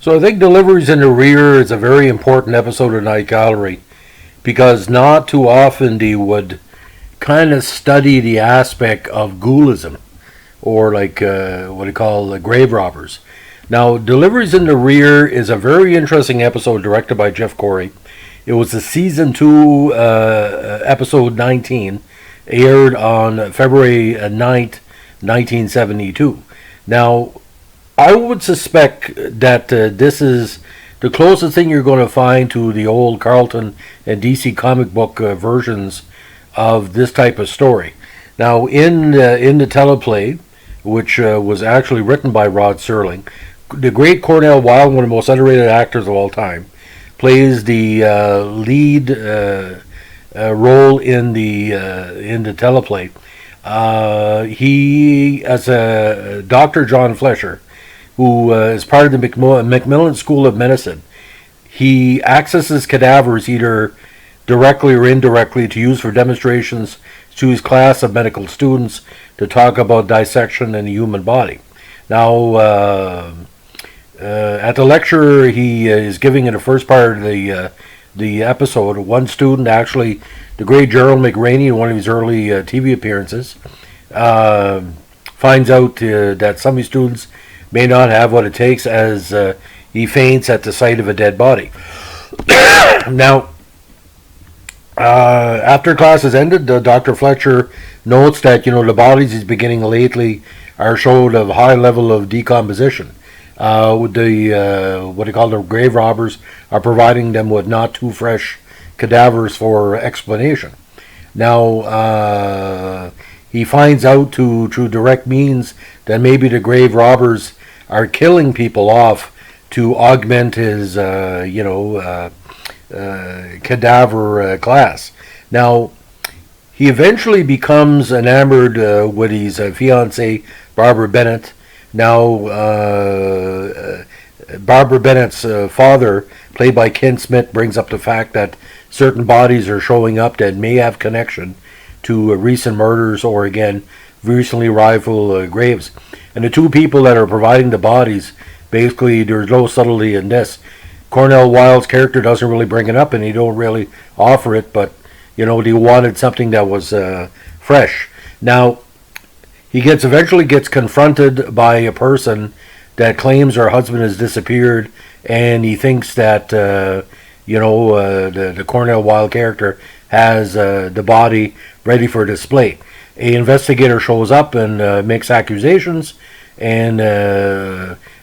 So I think Deliveries in the Rear is a very important episode of Night Gallery because not too often they would kind of study the aspect of ghoulism or like what they call grave robbers. Now, Deliveries in the Rear is a very interesting episode directed by Jeff Corey. It was the season 2, episode 19, aired on February 9th, 1972. Now, I would suspect that this is the closest thing you're going to find to the old Carlton and DC comic book versions of this type of story. Now, in the teleplay, which was actually written by Rod Serling, the great Cornell Wilde, one of the most underrated actors of all time, plays the lead role in the teleplay. He, as a Dr. John Flesher, who is part of the Macmillan School of Medicine, he accesses cadavers either directly or indirectly to use for demonstrations to his class of medical students to talk about dissection in the human body. Now, at the lecture he is giving in the first part of the episode, one student, actually the great Gerald McRaney, in one of his early TV appearances, finds out that some of his students may not have what it takes as he faints at the sight of a dead body. Now, after class has ended, Dr. Fletcher notes that the bodies he's beginning lately are showed of high level of decomposition. With the what they call the grave robbers are providing them with not too fresh cadavers for explanation. Now, he finds out through direct means that maybe the grave robbers are killing people off to augment his cadaver class. Now, he eventually becomes enamored with his fiancée, Barbara Bennett. Now, Barbara Bennett's father, played by Ken Smith, brings up the fact that certain bodies are showing up that may have connection to recent murders or, again, recently rival graves. And the two people that are providing the bodies, basically, there's no subtlety in this. Cornell Wilde's character doesn't really bring it up, and he don't really offer it, but, they wanted something that was fresh. Now, he eventually gets confronted by a person that claims her husband has disappeared, and he thinks that the Cornell Wilde character has the body ready for display. An investigator shows up and makes accusations and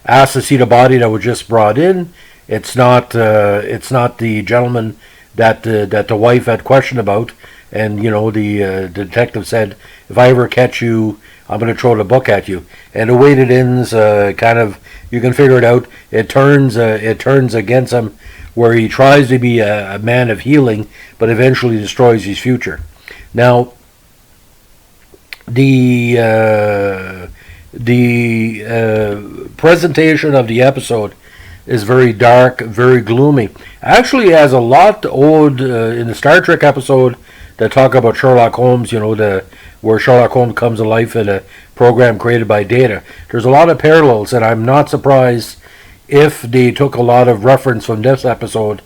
asks to see the body that was just brought in. It's not the gentleman that the wife had questioned about, and the detective said, "If I ever catch you, I'm going to throw the book at you." And the way it ends, you can figure it out. It turns against him, where he tries to be a man of healing, but eventually destroys his future. Now, the presentation of the episode is very dark, very gloomy. Actually, has a lot owed in the Star Trek episode that talk about Sherlock Holmes, where Sherlock Holmes comes to life in a program created by Data. There's a lot of parallels, and I'm not surprised if they took a lot of reference from this episode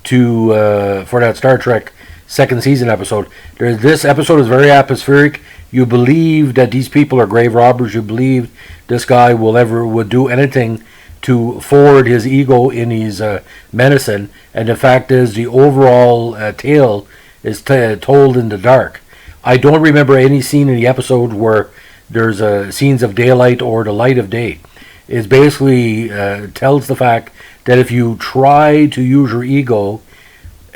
to for that Star Trek second season episode. This episode is very atmospheric. You believe that these people are grave robbers. You believe this guy would do anything to forward his ego in his medicine. And the fact is, the overall tale is told in the dark. I don't remember any scene in the episode where there's scenes of daylight or the light of day. It basically tells the fact that if you try to use your ego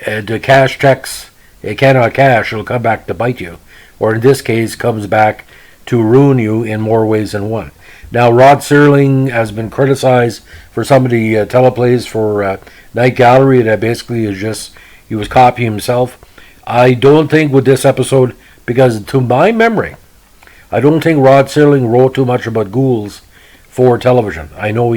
to cash checks it cannot cash, it'll come back to bite you. Or in this case, comes back to ruin you in more ways than one. Now, Rod Serling has been criticized for some of the teleplays for Night Gallery that basically is just, he was copying himself. I don't think with this episode, because to my memory, I don't think Rod Serling wrote too much about ghouls for television. I know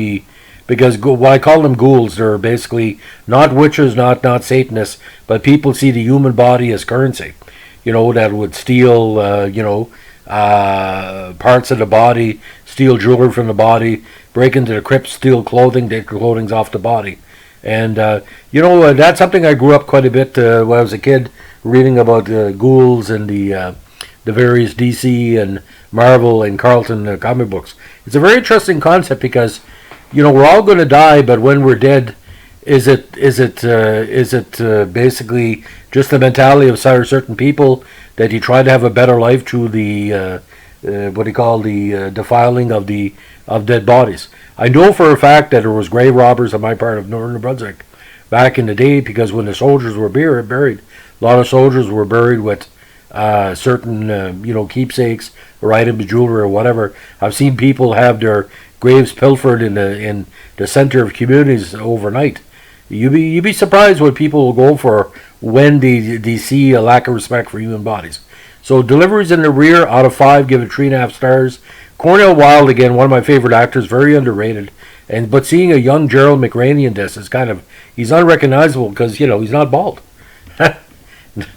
because why I call them ghouls, they're basically not witches, not Satanists, but people see the human body as currency. That would steal, parts of the body, steal jewelry from the body, break into the crypt, steal clothing, take the clothing off the body. And, that's something I grew up quite a bit when I was a kid, reading about ghouls and the various DC and Marvel and Carlton comic books. It's a very interesting concept because, we're all going to die, but when we're dead, is it basically just the mentality of certain people that you try to have a better life through the defiling of dead bodies? I know for a fact that there was grave robbers on my part of northern New Brunswick back in the day, because when the soldiers were buried, a lot of soldiers were buried with certain keepsakes or items, jewelry or whatever. I've seen people have their graves pilfered in the center of communities overnight. You'd be surprised what people will go for when they see a lack of respect for human bodies. So Deliveries in the Rear, out of 5, give it 3.5 stars. Cornel Wilde, again, one of my favorite actors, very underrated. But seeing a young Gerald McRaney in this is he's unrecognizable because, he's not bald.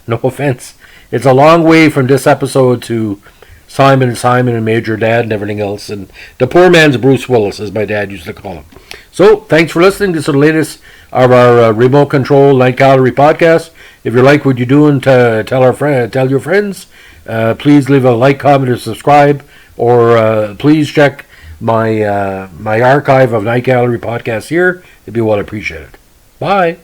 No offense. It's a long way from this episode to Simon and Major Dad and everything else. And the poor man's Bruce Willis, as my dad used to call him. So, thanks for listening. This is the latest of our remote control Night Gallery podcast. If you like what you're doing, tell your friends. Please leave a like, comment, or subscribe. Or please check my archive of Night Gallery podcasts here. It'd be well appreciated. Bye.